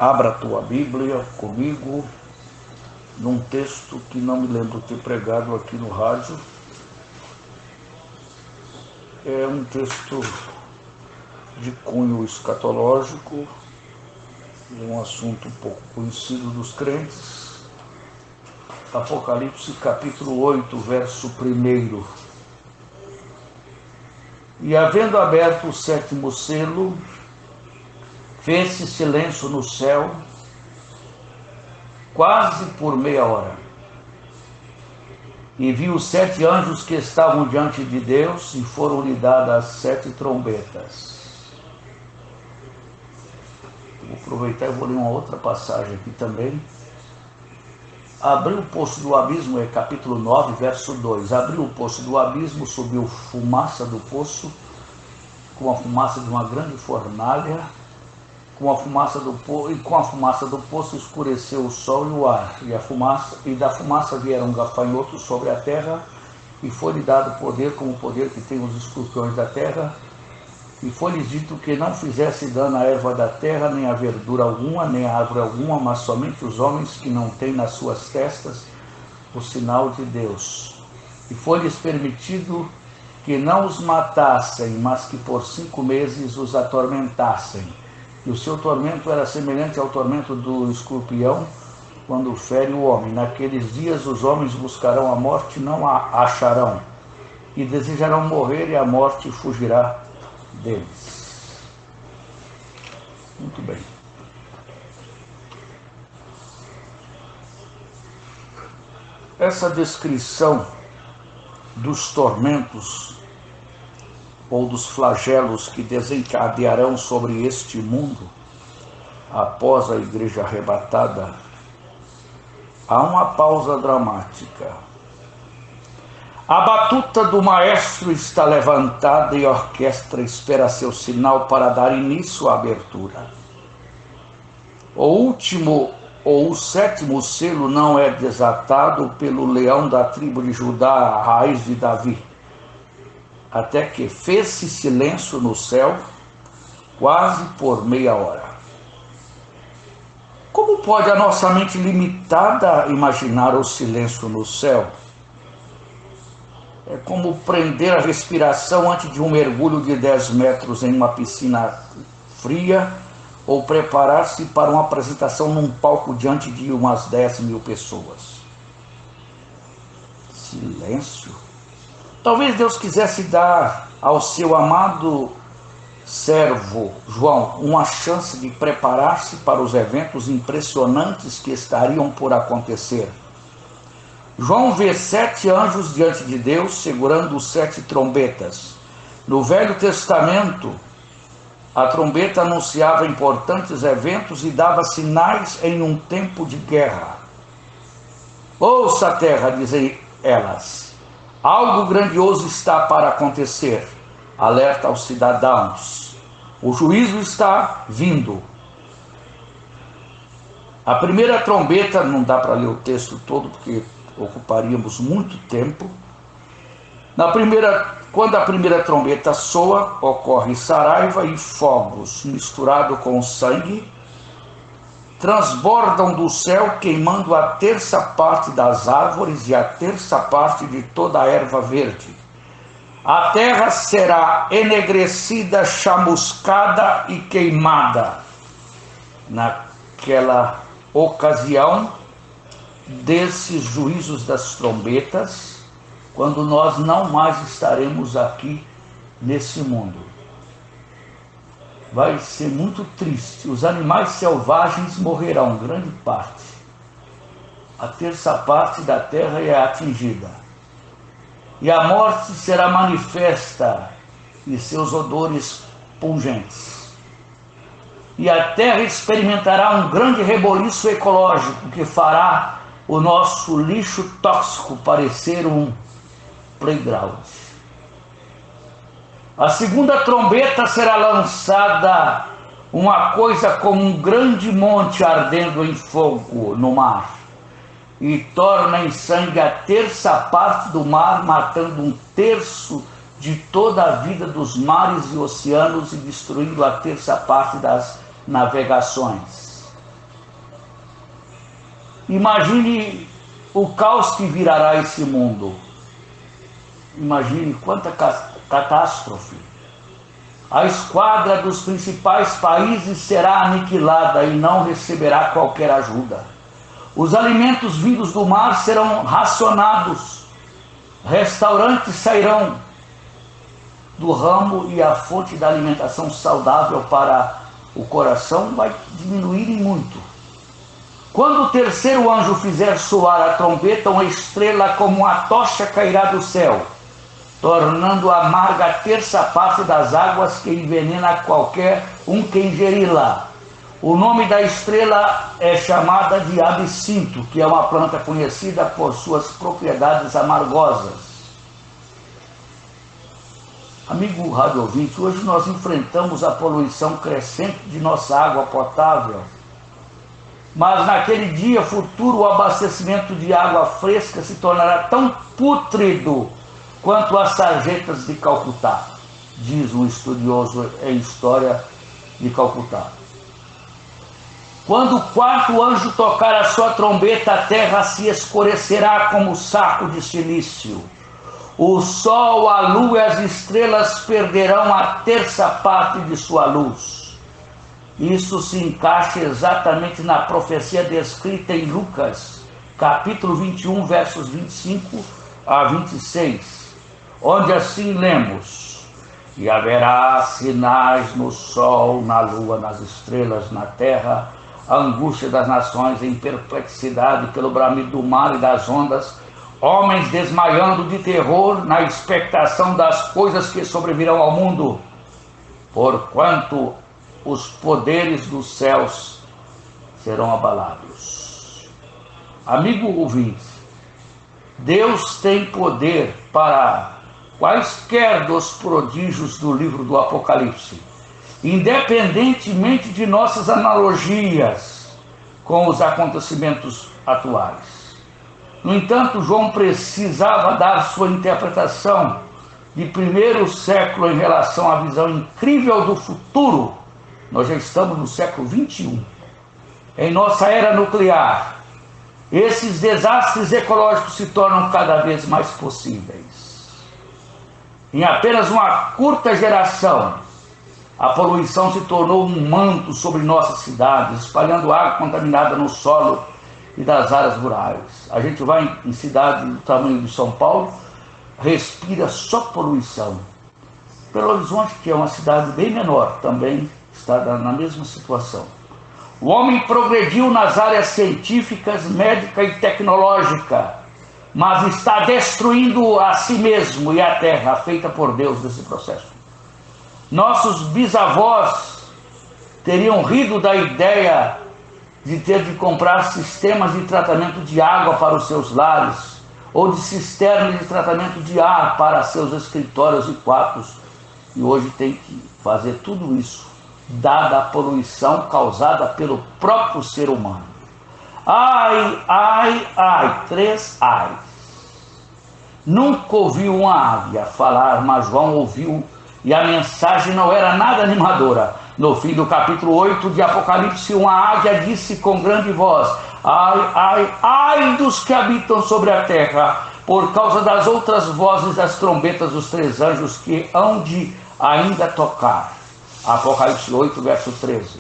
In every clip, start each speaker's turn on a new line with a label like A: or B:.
A: Abra a tua Bíblia comigo num texto que não me lembro ter pregado aqui no rádio. É um texto de cunho escatológico, um assunto um pouco conhecido dos crentes. Apocalipse capítulo 8, verso 1. E havendo aberto o sétimo selo, fez-se silêncio no céu, quase por meia hora. E vi os 7 anjos que estavam diante de Deus, e foram-lhe dadas 7 trombetas. Vou aproveitar e vou ler uma outra passagem aqui também. Abriu o poço do abismo, é capítulo 9, verso 2. Abriu o poço do abismo, subiu fumaça do poço, com a fumaça de uma grande fornalha, com a fumaça do poço escureceu o sol e o ar, e da fumaça vieram gafanhotos sobre a terra, e foi-lhe dado poder como o poder que tem os escorpiões da terra, e foi-lhes dito que não fizesse dano à erva da terra, nem a verdura alguma, nem a árvore alguma, mas somente os homens que não têm nas suas testas o sinal de Deus. E foi-lhes permitido que não os matassem, mas que por 5 meses os atormentassem. E o seu tormento era semelhante ao tormento do escorpião, quando fere o homem. Naqueles dias os homens buscarão a morte, não a acharão, e desejarão morrer, e a morte fugirá deles. Muito bem. Essa descrição dos tormentos ou dos flagelos que desencadearão sobre este mundo após a igreja arrebatada, há uma pausa dramática. A batuta do maestro está levantada e a orquestra espera seu sinal para dar início à abertura. O último ou o 7º selo não é desatado pelo leão da tribo de Judá, a raiz de Davi, até que fez-se silêncio no céu, quase por meia hora. Como pode a nossa mente limitada imaginar o silêncio no céu? É como prender a respiração antes de um mergulho de 10 metros em uma piscina fria, ou preparar-se para uma apresentação num palco diante de umas 10.000 pessoas. Silêncio? Talvez Deus quisesse dar ao seu amado servo João uma chance de preparar-se para os eventos impressionantes que estariam por acontecer. João vê 7 anjos diante de Deus, segurando 7 trombetas. No Velho Testamento, a trombeta anunciava importantes eventos e dava sinais em um tempo de guerra. Ouça a terra, dizem elas. Algo grandioso está para acontecer. Alerta aos cidadãos. O juízo está vindo. A primeira trombeta, não dá para ler o texto todo, porque ocuparíamos muito tempo. Quando a primeira trombeta soa, ocorre saraiva e fogos, misturado com sangue, transbordam do céu, queimando a 1/3 parte das árvores e a 1/3 parte de toda a erva verde. A terra será enegrecida, chamuscada e queimada. Naquela ocasião desses juízos das trombetas, quando nós não mais estaremos aqui nesse mundo. Vai ser muito triste. Os animais selvagens morrerão, grande parte. A 1/3 parte da terra é atingida. E a morte será manifesta e seus odores pungentes. E a terra experimentará um grande reboliço ecológico que fará o nosso lixo tóxico parecer um playground. A segunda trombeta será lançada, uma coisa como um grande monte ardendo em fogo no mar, e torna em sangue a 1/3 parte do mar, matando 1/3 de toda a vida dos mares e oceanos e destruindo a 1/3 parte das navegações. Imagine o caos que virará esse mundo. Imagine quanta catástrofe. A esquadra dos principais países será aniquilada e não receberá qualquer ajuda. Os alimentos vindos do mar serão racionados. Restaurantes sairão do ramo e a fonte da alimentação saudável para o coração vai diminuir em muito. Quando o terceiro anjo fizer soar a trombeta, uma estrela como uma tocha cairá do céu, tornando amarga a terça parte das águas que envenena qualquer um que ingeri-la. O nome da estrela é chamada de absinto, que é uma planta conhecida por suas propriedades amargosas. Amigo rádio ouvinte, hoje nós enfrentamos a poluição crescente de nossa água potável. Mas naquele dia futuro o abastecimento de água fresca se tornará tão pútrido quanto as sarjetas de Calcutá, diz um estudioso em história de Calcutá. Quando o quarto anjo tocar a sua trombeta, a terra se escurecerá como saco de silício. O sol, a lua e as estrelas perderão a terça parte de sua luz. Isso se encaixa exatamente na profecia descrita em Lucas, capítulo 21, versos 25 a 26, onde assim lemos: E haverá sinais no sol, na lua, nas estrelas, na terra, a angústia das nações em perplexidade pelo bramido do mar e das ondas, homens desmaiando de terror na expectação das coisas que sobrevirão ao mundo, porquanto os poderes dos céus serão abalados. Amigo ouvinte, Deus tem poder para quaisquer dos prodígios do livro do Apocalipse, independentemente de nossas analogias com os acontecimentos atuais. No entanto, João precisava dar sua interpretação de primeiro século em relação à visão incrível do futuro. Nós já estamos no século 21. Em nossa era nuclear, esses desastres ecológicos se tornam cada vez mais possíveis. Em apenas uma curta geração, a poluição se tornou um manto sobre nossas cidades, espalhando água contaminada no solo e das áreas rurais. A gente vai em cidade do tamanho de São Paulo, respira só poluição. Belo Horizonte, que é uma cidade bem menor, também está na mesma situação. O homem progrediu nas áreas científicas, médica e tecnológica, mas está destruindo a si mesmo e a terra feita por Deus nesse processo. Nossos bisavós teriam rido da ideia de ter de comprar sistemas de tratamento de água para os seus lares, ou de cisternas de tratamento de ar para seus escritórios e quartos, e hoje tem que fazer tudo isso, dada a poluição causada pelo próprio ser humano. Ai, ai, ai, 3 ai. Nunca ouviu uma águia falar, mas João ouviu, e a mensagem não era nada animadora. No fim do capítulo 8 de Apocalipse, uma águia disse com grande voz: ai, ai, ai dos que habitam sobre a terra, por causa das outras vozes das trombetas dos 3 anjos que hão de ainda tocar. Apocalipse 8, verso 13.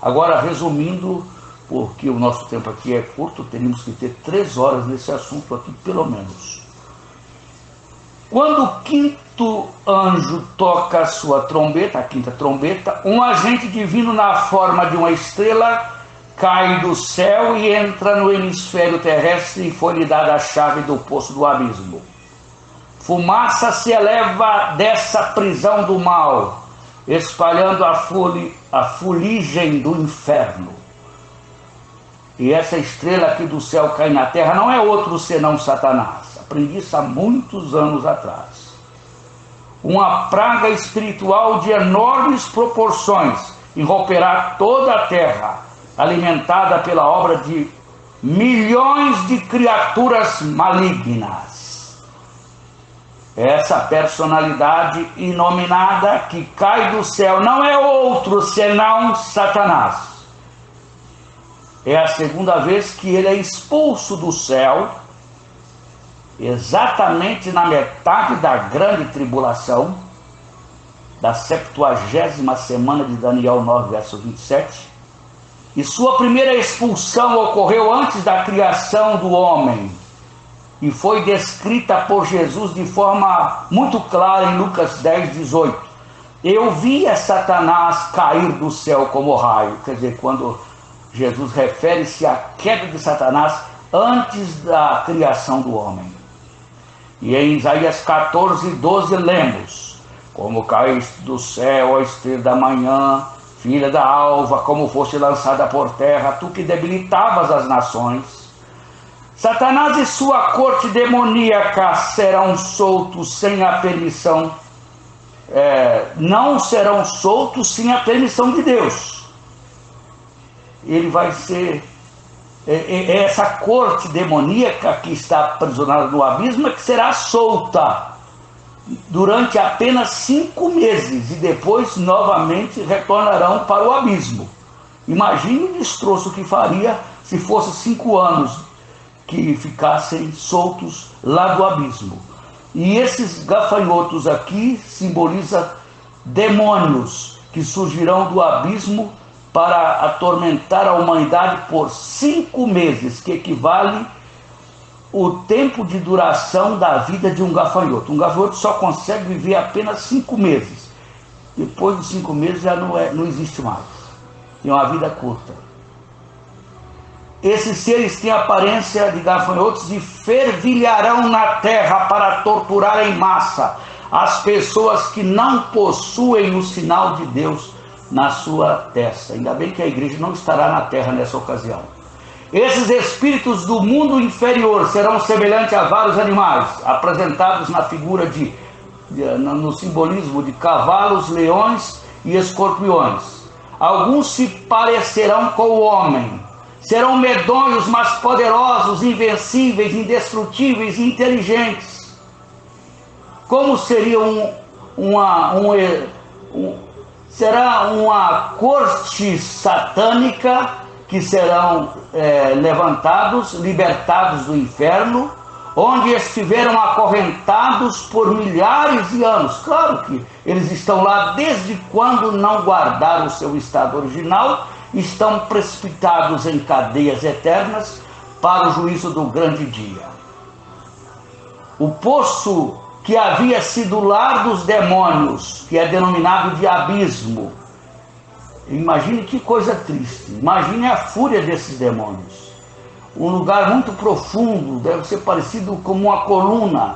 A: Agora, resumindo, porque o nosso tempo aqui é curto, teríamos que ter 3 horas nesse assunto aqui, pelo menos. Quando o quinto anjo toca a sua trombeta, a quinta trombeta, um agente divino na forma de uma estrela cai do céu e entra no hemisfério terrestre e foi-lhe dada a chave do poço do abismo. Fumaça se eleva dessa prisão do mal, espalhando a fuligem do inferno. E essa estrela aqui do céu cai na terra não é outro senão Satanás. Aprendi isso há muitos anos atrás. Uma praga espiritual de enormes proporções envolverá toda a terra, alimentada pela obra de milhões de criaturas malignas. Essa personalidade inominada que cai do céu não é outro senão Satanás. É a segunda vez que ele é expulso do céu, exatamente na metade da grande tribulação, da 70ª semana de Daniel 9, verso 27. E sua primeira expulsão ocorreu antes da criação do homem, e foi descrita por Jesus de forma muito clara em Lucas 10, 18. Eu via Satanás cair do céu como raio. Quer dizer, quando Jesus refere-se à queda de Satanás antes da criação do homem. E em Isaías 14, 12 lemos: como caíste do céu a estrela da manhã, filha da alva, como foste lançada por terra, tu que debilitavas as nações. Satanás e sua corte demoníaca serão soltos sem a permissão, não serão soltos sem a permissão de Deus. Ele vai ser, essa corte demoníaca que está aprisionada no abismo é que será solta durante apenas 5 meses e depois novamente retornarão para o abismo. Imagine o destroço que faria se fosse 5 anos que ficassem soltos lá do abismo. E esses gafanhotos aqui simbolizam demônios que surgirão do abismo para atormentar a humanidade por 5 meses, que equivale o tempo de duração da vida de um gafanhoto. Um gafanhoto só consegue viver apenas 5 meses. Depois dos 5 meses já não existe mais. Tem uma vida curta. Esses seres têm a aparência de gafanhotos e fervilharão na terra para torturar em massa as pessoas que não possuem o sinal de Deus na sua testa. Ainda bem que a igreja não estará na terra nessa ocasião. Esses espíritos do mundo inferior serão semelhantes a vários animais, apresentados na figura no simbolismo de cavalos, leões e escorpiões. Alguns se parecerão com o homem. Serão medonhos, mas poderosos, invencíveis, indestrutíveis e inteligentes. Como seria será uma corte satânica que serão levantados, libertados do inferno, onde estiveram acorrentados por milhares de anos. Claro que eles estão lá desde quando não guardaram o seu estado original, estão precipitados em cadeias eternas para o juízo do grande dia. O poço que havia sido lar dos demônios, que é denominado de abismo. Imagine que coisa triste, imagine a fúria desses demônios. Um lugar muito profundo, deve ser parecido como uma coluna,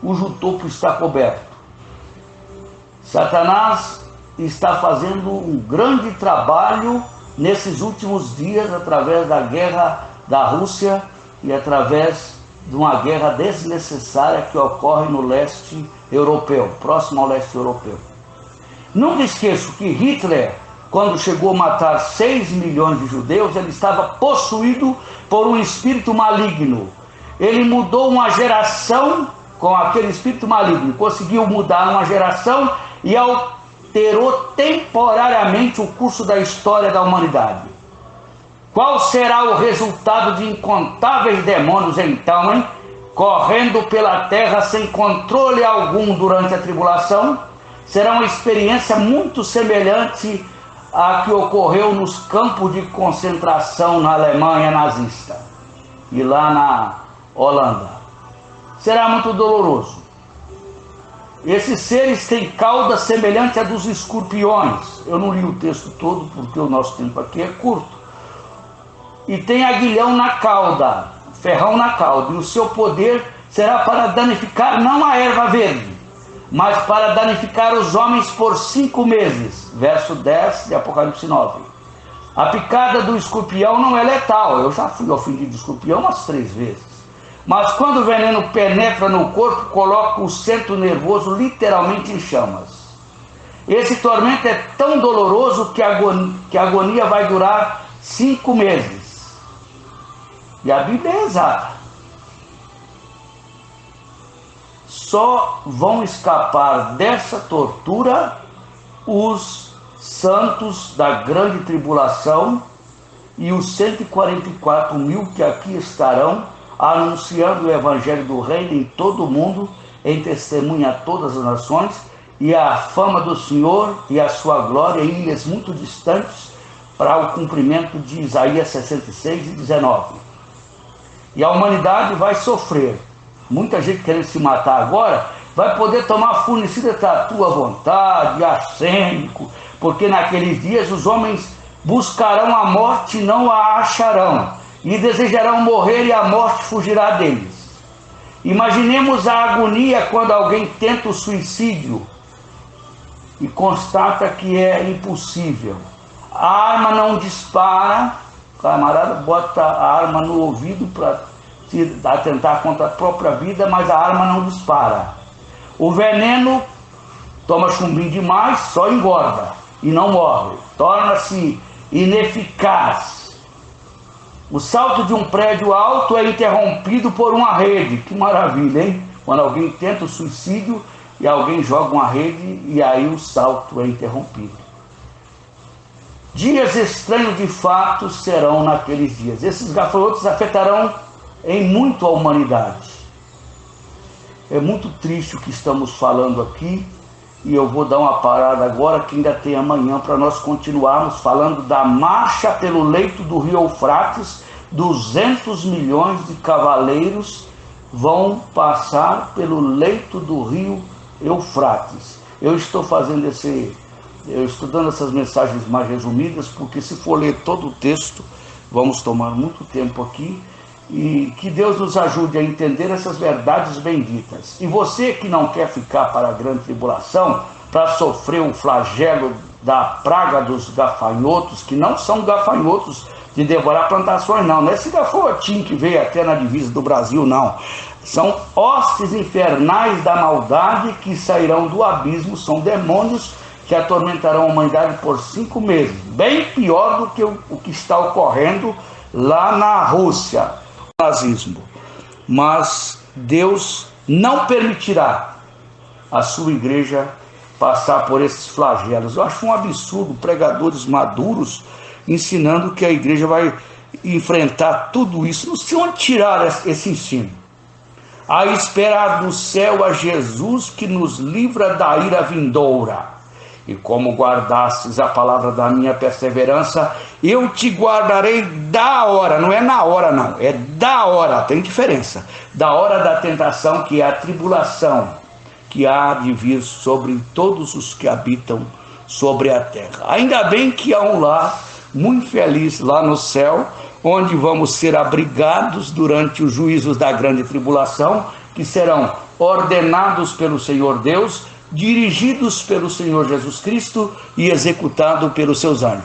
A: cujo topo está coberto. Satanás está fazendo um grande trabalho nesses últimos dias, através da guerra da Rússia e através de uma guerra desnecessária que ocorre no leste europeu, próximo ao leste europeu. Nunca esqueço que Hitler, quando chegou a matar 6 milhões de judeus, ele estava possuído por um espírito maligno. Ele mudou uma geração com aquele espírito maligno, conseguiu mudar uma geração e alterou temporariamente o curso da história da humanidade. Qual será o resultado de incontáveis demônios então, hein? Correndo pela terra sem controle algum durante a tribulação? Será uma experiência muito semelhante à que ocorreu nos campos de concentração na Alemanha nazista e lá na Holanda. Será muito doloroso. Esses seres têm cauda semelhante à dos escorpiões. Eu não li o texto todo porque o nosso tempo aqui é curto. E tem aguilhão na cauda, ferrão na cauda. E o seu poder será para danificar não a erva verde, mas para danificar os homens por 5 meses. Verso 10 de Apocalipse 9. A picada do escorpião não é letal. Eu já fui ofendido de escorpião umas 3 vezes. Mas quando o veneno penetra no corpo, coloca o centro nervoso literalmente em chamas. Esse tormento é tão doloroso que a agonia vai durar 5 meses. E a Bíblia é exata. Só vão escapar dessa tortura os santos da grande tribulação e os 144 mil que aqui estarão, anunciando o evangelho do reino em todo o mundo, em testemunha a todas as nações, e a fama do Senhor e a sua glória em ilhas muito distantes, para o cumprimento de Isaías 66 e 19. E a humanidade vai sofrer. Muita gente querendo se matar agora, vai poder tomar funicida da tua vontade, arsênico, porque naqueles dias os homens buscarão a morte e não a acharão, e desejarão morrer e a morte fugirá deles. Imaginemos a agonia quando alguém tenta o suicídio e constata que é impossível. A arma não dispara, o camarada bota a arma no ouvido para atentar contra a própria vida, mas a arma não dispara. O veneno toma chumbinho demais, só engorda e não morre, torna-se ineficaz. O salto de um prédio alto é interrompido por uma rede. Que maravilha, hein? Quando alguém tenta o suicídio e alguém joga uma rede e aí o salto é interrompido. Dias estranhos de fato serão naqueles dias. Esses gafanhotos afetarão em muito a humanidade. É muito triste o que estamos falando aqui, e eu vou dar uma parada agora, que ainda tem amanhã, para nós continuarmos falando da marcha pelo leito do rio Eufrates. 200 milhões de cavaleiros vão passar pelo leito do rio Eufrates. Eu estou dando essas mensagens mais resumidas, porque se for ler todo o texto, vamos tomar muito tempo aqui, e que Deus nos ajude a entender essas verdades benditas. E você que não quer ficar para a grande tribulação, para sofrer o flagelo da praga dos gafanhotos, que não são gafanhotos de devorar plantações, não é esse gafanhotinho que veio até na divisa do Brasil, não. São hostes infernais da maldade que sairão do abismo, são demônios que atormentarão a humanidade por 5 meses, bem pior do que o que está ocorrendo lá na Rússia, o nazismo. Mas Deus não permitirá a sua igreja passar por esses flagelos. Eu acho um absurdo pregadores maduros ensinando que a igreja vai enfrentar tudo isso. Não sei onde tirar esse ensino. A esperar do céu a Jesus, que nos livra da ira vindoura. E como guardastes a palavra da minha perseverança, eu te guardarei da hora. Não é na hora, não, é da hora, tem diferença. Da hora da tentação, que é a tribulação, que há de vir sobre todos os que habitam sobre a terra. Ainda bem que há um lar muito feliz lá no céu, onde vamos ser abrigados durante os juízos da grande tribulação, que serão ordenados pelo Senhor Deus, dirigidos pelo Senhor Jesus Cristo e executados pelos seus anjos.